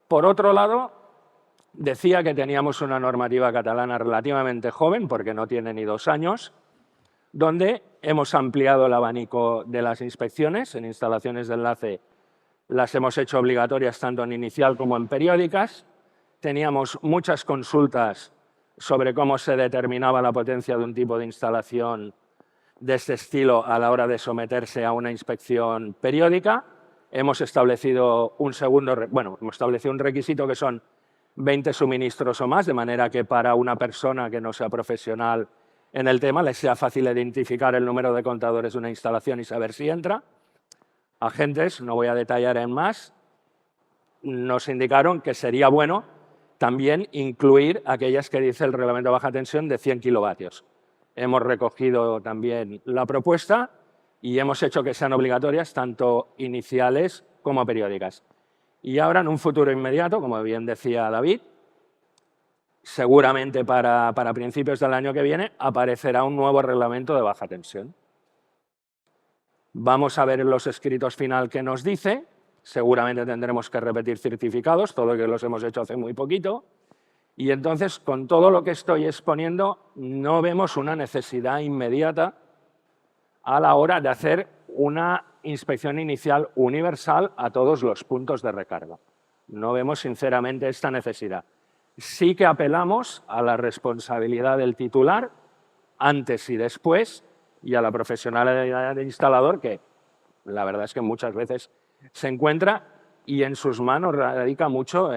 Por otro lado, decía que teníamos una normativa catalana relativamente joven, porque no tiene ni 2 años, donde hemos ampliado el abanico de las inspecciones. En instalaciones de enlace las hemos hecho obligatorias tanto en inicial como en periódicas. Teníamos muchas consultas sobre cómo se determinaba la potencia de un tipo de instalación de este estilo a la hora de someterse a una inspección periódica. Hemos establecido hemos establecido un requisito que son 20 suministros o más, de manera que para una persona que no sea profesional en el tema les sea fácil identificar el número de contadores de una instalación y saber si entra. Agentes, no voy a detallar en más, nos indicaron que sería bueno también incluir aquellas que dice el reglamento de baja tensión de 100 kilovatios. Hemos recogido también la propuesta y hemos hecho que sean obligatorias tanto iniciales como periódicas. Y ahora, en un futuro inmediato, como bien decía David, seguramente para principios del año que viene aparecerá un nuevo reglamento de baja tensión. Vamos a ver en los escritos final qué nos dice. Seguramente tendremos que repetir certificados, todo lo que los hemos hecho hace muy poquito. Y entonces, con todo lo que estoy exponiendo, no vemos una necesidad inmediata a la hora de hacer una inspección inicial universal a todos los puntos de recarga. No vemos, sinceramente, esta necesidad. Sí que apelamos a la responsabilidad del titular antes y después y a la profesionalidad del instalador, que la verdad es que muchas veces se encuentra y en sus manos radica mucho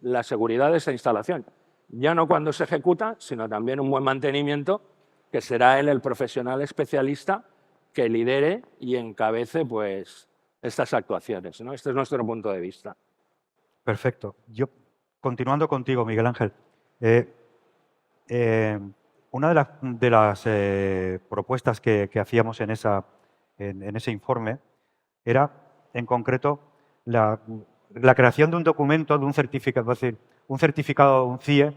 la seguridad de esa instalación. Ya no cuando se ejecuta, sino también un buen mantenimiento, que será él el profesional especialista que lidere y encabece pues, estas actuaciones, ¿no? Este es nuestro punto de vista. Perfecto. Yo, continuando contigo, Miguel Ángel, una de las propuestas que hacíamos en ese informe era, en concreto, la creación de un documento, de un certificado, es decir, un certificado, un CIE,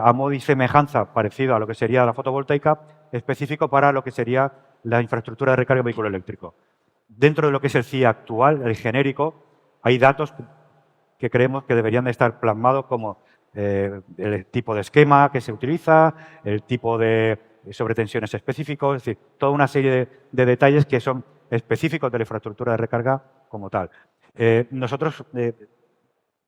a modo y semejanza, parecido a lo que sería la fotovoltaica, específico para lo que sería la infraestructura de recarga de vehículo eléctrico. Dentro de lo que es el CIE actual, el genérico, hay datos que creemos que deberían de estar plasmados como el tipo de esquema que se utiliza, el tipo de sobretensiones específicos, es decir, toda una serie de detalles que son específicos de la infraestructura de recarga como tal. Nosotros,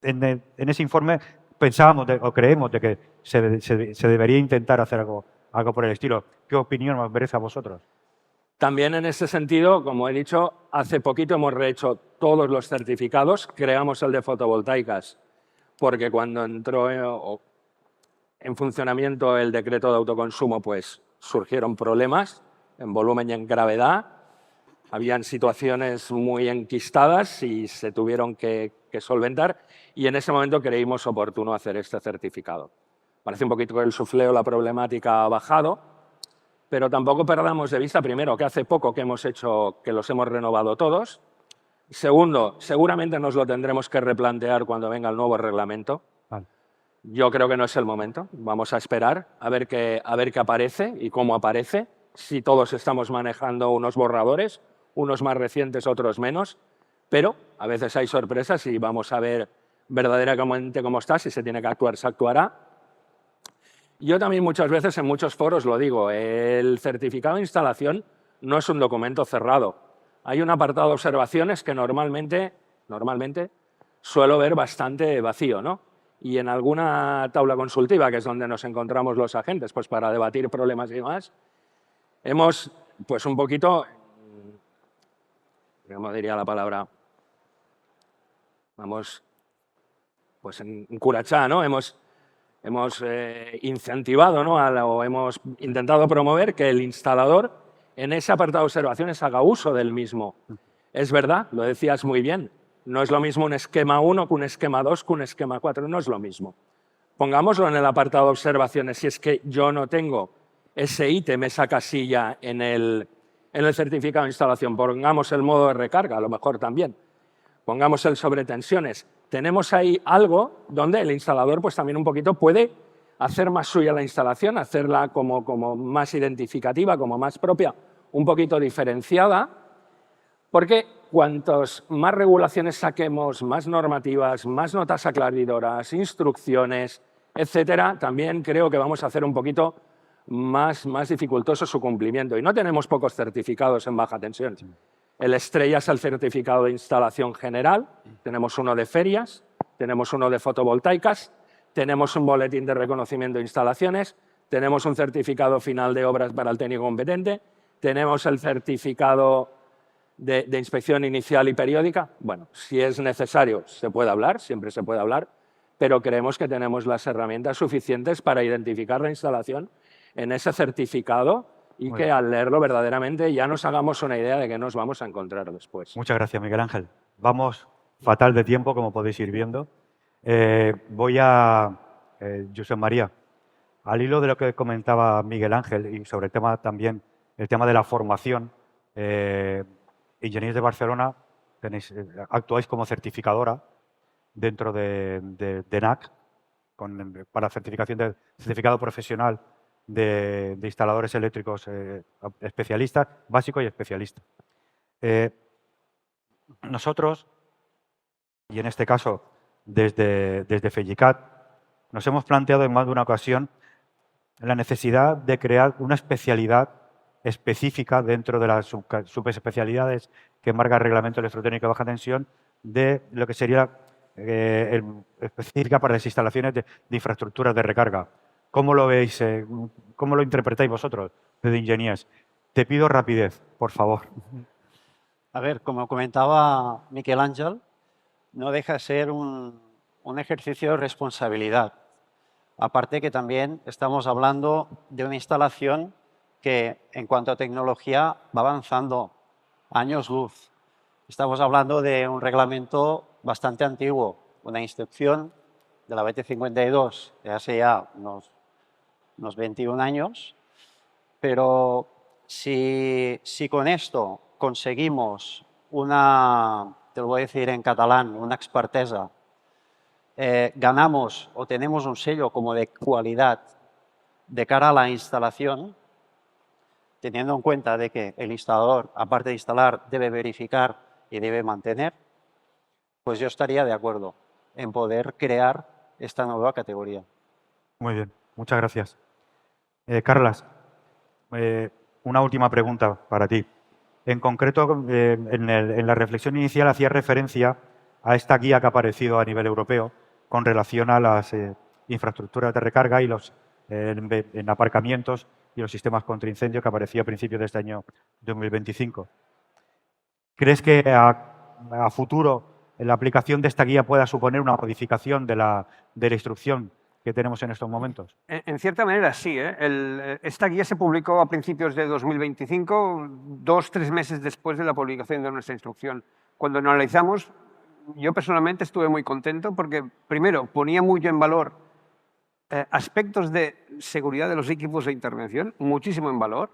en ese informe, pensábamos o creemos de que se debería intentar hacer algo por el estilo. ¿Qué opinión os merece a vosotros? También en ese sentido, como he dicho, hace poquito hemos rehecho todos los certificados, creamos el de fotovoltaicas, porque cuando entró en funcionamiento el decreto de autoconsumo, pues surgieron problemas en volumen y en gravedad. Habían situaciones muy enquistadas y se tuvieron que solventar y en ese momento creímos oportuno hacer este certificado. Parece un poquito que el sufleo, la problemática ha bajado, pero tampoco perdamos de vista, primero, que hace poco que hemos hecho, que los hemos renovado todos. Segundo, seguramente nos lo tendremos que replantear cuando venga el nuevo reglamento. Vale. Yo creo que no es el momento. Vamos a esperar a ver qué aparece y cómo aparece. Si todos estamos manejando unos borradores, unos más recientes, otros menos, pero a veces hay sorpresas y vamos a ver verdaderamente cómo está. Si se tiene que actuar, se actuará. Yo también muchas veces en muchos foros lo digo, el certificado de instalación no es un documento cerrado. Hay un apartado de observaciones que normalmente suelo ver bastante vacío, ¿no? Y en alguna tabla consultiva, que es donde nos encontramos los agentes, pues para debatir problemas y demás, hemos, pues un poquito, ¿cómo diría la palabra? Vamos, pues encurachar, ¿no? Hemos incentivado, ¿no? O hemos intentado promover que el instalador en ese apartado de observaciones haga uso del mismo. Es verdad, lo decías muy bien, no es lo mismo un esquema 1 que un esquema 2 que un esquema 4, no es lo mismo. Pongámoslo en el apartado de observaciones, si es que yo no tengo ese ítem, esa casilla en el certificado de instalación, pongamos el modo de recarga, a lo mejor también, pongamos el sobre tensiones. Tenemos ahí algo donde el instalador pues también un poquito puede hacer más suya la instalación, hacerla como más identificativa, como más propia, un poquito diferenciada, porque cuantos más regulaciones saquemos, más normativas, más notas aclaradoras, instrucciones, etcétera, también creo que vamos a hacer un poquito más dificultoso su cumplimiento. Y no tenemos pocos certificados en baja tensión. El estrella es el certificado de instalación general, tenemos uno de ferias, tenemos uno de fotovoltaicas, tenemos un boletín de reconocimiento de instalaciones, tenemos un certificado final de obras para el técnico competente, tenemos el certificado de inspección inicial y periódica. Bueno, si es necesario, se puede hablar, siempre se puede hablar, pero creemos que tenemos las herramientas suficientes para identificar la instalación en ese certificado y que al leerlo verdaderamente ya nos hagamos una idea de qué nos vamos a encontrar después. Muchas gracias, Miguel Ángel. Vamos fatal de tiempo, como podéis ir viendo. Voy a, Josep María, al hilo de lo que comentaba Miguel Ángel y sobre el tema también, el tema de la formación, Enginyers de Barcelona actuáis como certificadora dentro de NAC para certificado profesional de instaladores eléctricos especialistas, básico y especialista. Nosotros, y en este caso desde FEGICAT, nos hemos planteado en más de una ocasión la necesidad de crear una especialidad específica dentro de las subespecialidades que marca el Reglamento Electrotécnico de Baja Tensión de lo que sería específica para las instalaciones de infraestructuras de recarga. ¿Cómo lo veis? ¿Cómo lo interpretáis vosotros desde Enginyers? Te pido rapidez, por favor. A ver, como comentaba Miquel Ángel, no deja de ser un ejercicio de responsabilidad. Aparte que también estamos hablando de una instalación que en cuanto a tecnología va avanzando años luz. Estamos hablando de un reglamento bastante antiguo, una instrucción de la BT52 de hace ya unos 21 años, pero si con esto conseguimos te lo voy a decir en catalán, una expertesa, ganamos o tenemos un sello como de cualidad de cara a la instalación, teniendo en cuenta de que el instalador, aparte de instalar, debe verificar y debe mantener, pues yo estaría de acuerdo en poder crear esta nueva categoría. Muy bien, muchas gracias. Carlas, una última pregunta para ti. En concreto, en la reflexión inicial hacía referencia a esta guía que ha aparecido a nivel europeo con relación a las infraestructuras de recarga y en aparcamientos y los sistemas contra incendio que aparecía a principios de este año 2025. ¿Crees que a futuro la aplicación de esta guía pueda suponer una modificación de la instrucción que tenemos en estos momentos? En cierta manera, sí. Esta guía se publicó a principios de 2025, 2-3 meses después de la publicación de nuestra instrucción. Cuando analizamos, yo personalmente estuve muy contento porque, primero, ponía mucho en valor aspectos de seguridad de los equipos de intervención, muchísimo en valor,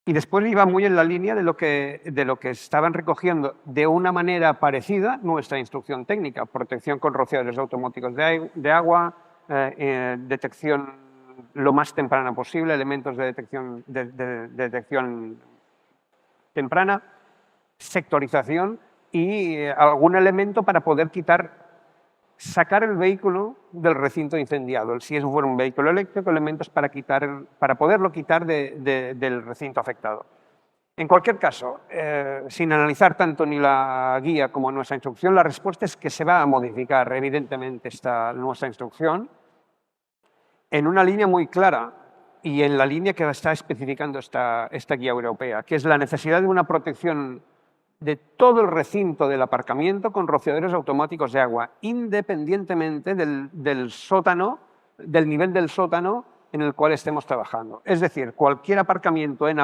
y después iba muy en la línea de lo que estaban recogiendo de una manera parecida nuestra instrucción técnica: protección con rociadores automáticos de agua, detección lo más temprana posible, elementos de detección temprana, sectorización y algún elemento para poder sacar el vehículo del recinto incendiado. Si fuera un vehículo eléctrico, elementos para poderlo quitar del recinto afectado. En cualquier caso, sin analizar tanto ni la guía como nuestra instrucción, la respuesta es que se va a modificar evidentemente nuestra instrucción en una línea muy clara y en la línea que está especificando esta guía europea, que es la necesidad de una protección de todo el recinto del aparcamiento con rociadores automáticos de agua, independientemente del sótano, del nivel del sótano en el cual estemos trabajando. Es decir, cualquier aparcamiento en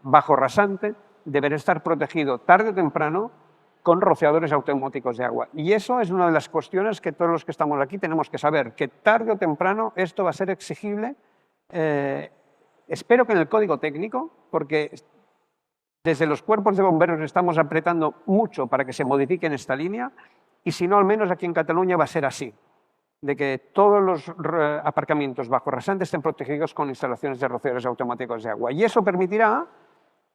bajo rasante deberá estar protegido tarde o temprano con rociadores automáticos de agua. Y eso es una de las cuestiones que todos los que estamos aquí tenemos que saber, que tarde o temprano esto va a ser exigible, espero que en el código técnico, porque desde los cuerpos de bomberos estamos apretando mucho para que se modifique en esta línea, y si no, al menos aquí en Cataluña va a ser así, de que todos los aparcamientos bajo rasante estén protegidos con instalaciones de rociadores automáticos de agua. Y eso permitirá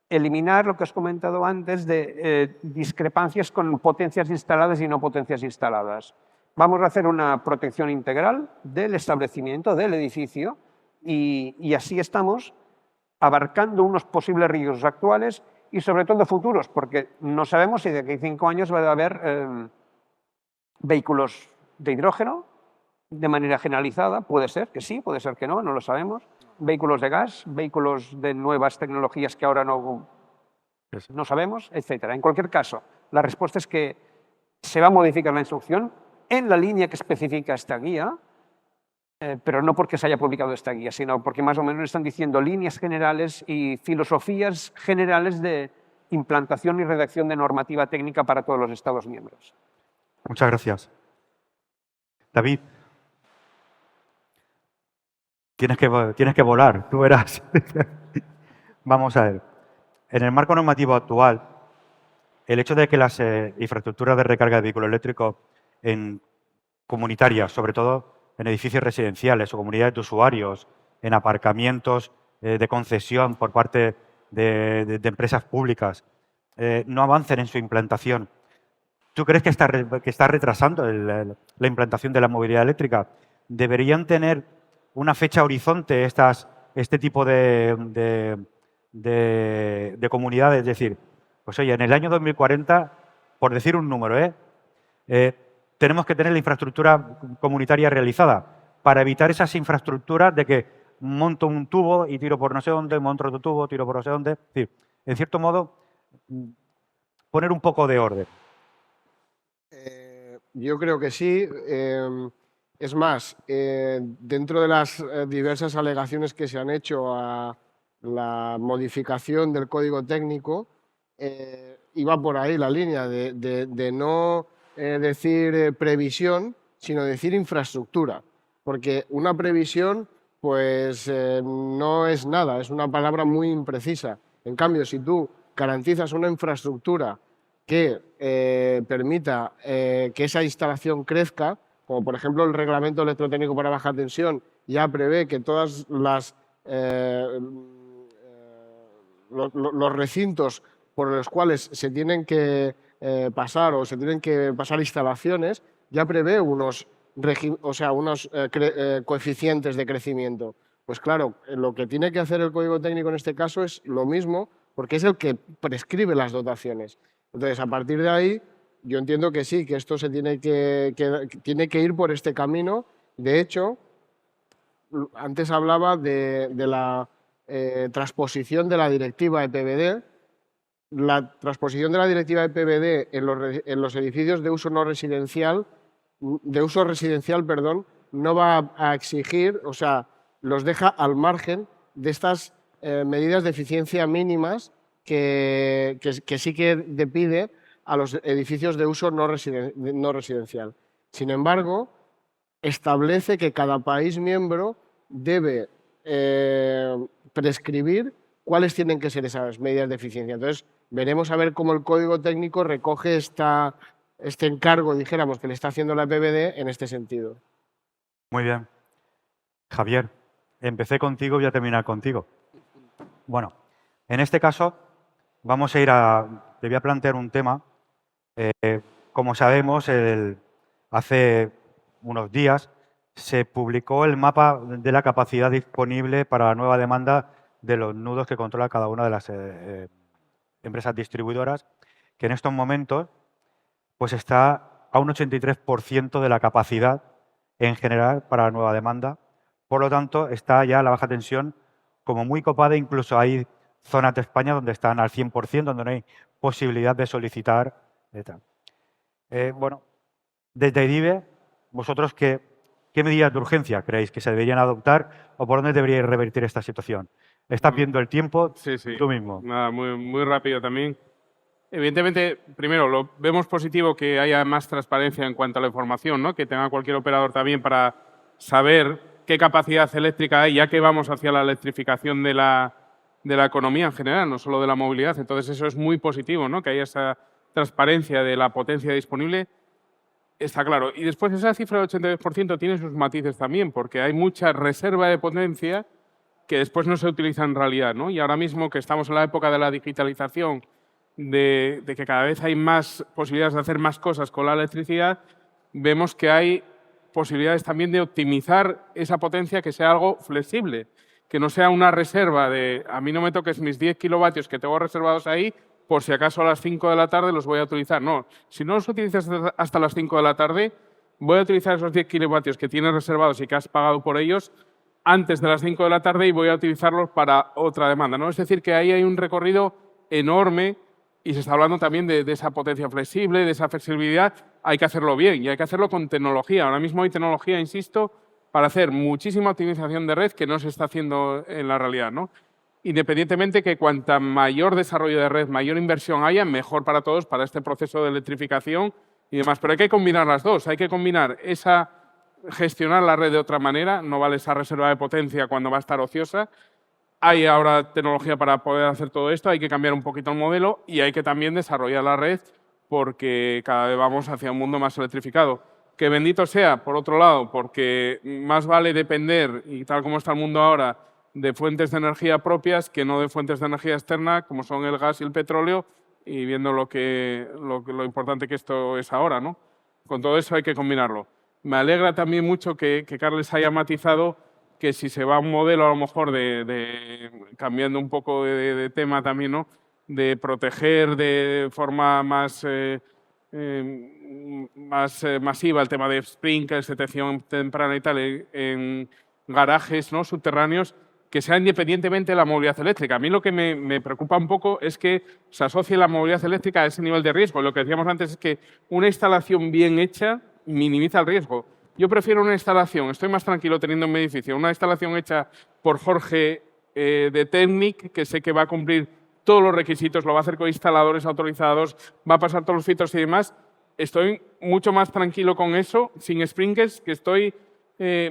eliminar lo que os he comentado antes de discrepancias con potencias instaladas y no potencias instaladas. Vamos a hacer una protección integral del establecimiento, del edificio, y así estamos abarcando unos posibles riesgos actuales y sobre todo futuros, porque no sabemos si de aquí a 5 años va a haber vehículos de hidrógeno de manera generalizada. Puede ser que sí, puede ser que no, no lo sabemos. vehículos de gas, vehículos de nuevas tecnologías que ahora no sabemos, etc. En cualquier caso, la respuesta es que se va a modificar la instrucción en la línea que especifica esta guía, pero no porque se haya publicado esta guía, sino porque más o menos están diciendo líneas generales y filosofías generales de implantación y redacción de normativa técnica para todos los Estados miembros. Muchas gracias. David, tienes que volar, tú verás. Vamos a ver. En el marco normativo actual, el hecho de que las infraestructuras de recarga de vehículos eléctricos comunitarias, sobre todo en edificios residenciales o comunidades de usuarios, en aparcamientos de concesión por parte de empresas públicas, no avancen en su implantación, ¿tú crees que está retrasando la implantación de la movilidad eléctrica? ¿Deberían tener una fecha horizonte este tipo de comunidades? Es decir, pues oye, en el año 2040, por decir un número, tenemos que tener la infraestructura comunitaria realizada para evitar esas infraestructuras de que monto un tubo y tiro por no sé dónde, monto otro tubo, tiro por no sé dónde. Es decir, en cierto modo, poner un poco de orden. Yo creo que sí. Es más, dentro de las diversas alegaciones que se han hecho a la modificación del código técnico, iba por ahí la línea de no decir previsión, sino decir infraestructura. Porque una previsión pues no es nada, es una palabra muy imprecisa. En cambio, si tú garantizas una infraestructura que permita que esa instalación crezca, como por ejemplo el reglamento electrotécnico para baja tensión ya prevé que todas los recintos por los cuales se tienen que pasar o se tienen que pasar instalaciones, ya prevé unos coeficientes de crecimiento. Pues claro, lo que tiene que hacer el código técnico en este caso es lo mismo, porque es el que prescribe las dotaciones. Entonces, a partir de ahí, yo entiendo que sí, que esto se tiene que ir por este camino. De hecho, antes hablaba de la transposición de la directiva EPBD. La transposición de la directiva EPBD en los edificios de uso residencial, no va a exigir, o sea, los deja al margen de estas medidas de eficiencia mínimas que sí que pide a los edificios de uso no residencial. Sin embargo, establece que cada país miembro debe prescribir cuáles tienen que ser esas medidas de eficiencia. Entonces, veremos a ver cómo el código técnico recoge este encargo, dijéramos, que le está haciendo la EPBD en este sentido. Muy bien. Javier, empecé contigo y voy a terminar contigo. Bueno, en este caso vamos a ir te voy a plantear un tema. Como sabemos, hace unos días se publicó el mapa de la capacidad disponible para la nueva demanda de los nudos que controla cada una de las empresas distribuidoras, que en estos momentos pues está a un 83% de la capacidad en general para la nueva demanda. Por lo tanto, está ya la baja tensión como muy copada. Incluso hay zonas de España donde están al 100%, donde no hay posibilidad de solicitar. Bueno, desde IDIBE, vosotros ¿qué medidas de urgencia creéis que se deberían adoptar o por dónde debería revertir esta situación? ¿Estás viendo el tiempo? Sí, sí. Tú mismo. Nada, muy rápido también. Evidentemente, primero, lo vemos positivo que haya más transparencia en cuanto a la información, ¿no? Que tenga cualquier operador también para saber qué capacidad eléctrica hay, ya que vamos hacia la electrificación de la economía en general, no solo de la movilidad. Entonces, eso es muy positivo, ¿no? Que haya esa transparencia de la potencia disponible, está claro. Y después esa cifra del 82% tiene sus matices también, porque hay mucha reserva de potencia que después no se utiliza en realidad, ¿no? Y ahora mismo que estamos en la época de la digitalización, de que cada vez hay más posibilidades de hacer más cosas con la electricidad, vemos que hay posibilidades también de optimizar esa potencia, que sea algo flexible, que no sea una reserva de a mí no me toques mis 10 kilovatios que tengo reservados ahí, por si acaso a las 5 de la tarde los voy a utilizar. No, si no los utilizas hasta las 5 de la tarde, voy a utilizar esos 10 kilovatios que tienes reservados y que has pagado por ellos antes de las 5 de la tarde y voy a utilizarlos para otra demanda, ¿no? Es decir, que ahí hay un recorrido enorme y se está hablando también de esa potencia flexible, de esa flexibilidad. Hay que hacerlo bien y hay que hacerlo con tecnología. Ahora mismo hay tecnología, insisto, para hacer muchísima optimización de red que no se está haciendo en la realidad, ¿no? Independientemente que cuanta mayor desarrollo de red, mayor inversión haya, mejor para todos, para este proceso de electrificación y demás. Pero hay que combinar las dos. Hay que combinar gestionar la red de otra manera. No vale esa reserva de potencia cuando va a estar ociosa. Hay ahora tecnología para poder hacer todo esto. Hay que cambiar un poquito el modelo y hay que también desarrollar la red porque cada vez vamos hacia un mundo más electrificado. Que bendito sea, por otro lado, porque más vale depender, y tal como está el mundo ahora, de fuentes de energía propias que no de fuentes de energía externa, como son el gas y el petróleo, y viendo lo importante que esto es ahora, ¿no? Con todo eso hay que combinarlo. Me alegra también mucho que Carles haya matizado que si se va a un modelo, a lo mejor, cambiando un poco de tema también, ¿no? De proteger de forma más masiva el tema de sprinklers, detección temprana y tal, en garajes, ¿no? Subterráneos, que sea independientemente de la movilidad eléctrica. A mí lo que me preocupa un poco es que se asocie la movilidad eléctrica a ese nivel de riesgo. Lo que decíamos antes es que una instalación bien hecha minimiza el riesgo. Yo prefiero una instalación, estoy más tranquilo teniendo un edificio, una instalación hecha por Jorge de Technic, que sé que va a cumplir todos los requisitos, lo va a hacer con instaladores autorizados, va a pasar todos los filtros y demás. Estoy mucho más tranquilo con eso, sin sprinklers, que estoy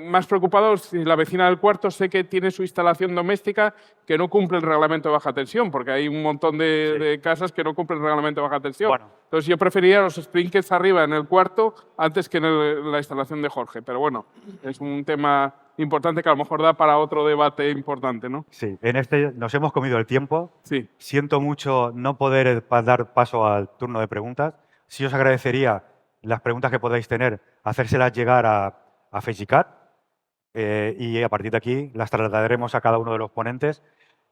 más preocupado si la vecina del cuarto sé que tiene su instalación doméstica que no cumple el reglamento de baja tensión, porque hay un montón de casas que no cumplen el reglamento de baja tensión. Bueno. Entonces yo preferiría los sprinklers arriba en el cuarto antes que en la instalación de Jorge. Pero bueno, es un tema importante que a lo mejor da para otro debate importante, ¿no? Sí, en este nos hemos comido el tiempo. Sí. Siento mucho no poder dar paso al turno de preguntas. Sí os agradecería las preguntas que podáis tener, hacérselas llegar a FaceICAD y a partir de aquí las trasladaremos a cada uno de los ponentes.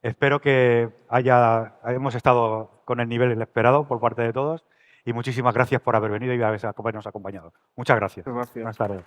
Espero que hemos estado con el nivel esperado por parte de todos y muchísimas gracias por haber venido y habernos acompañado. Muchas gracias. Gracias. Buenas tardes.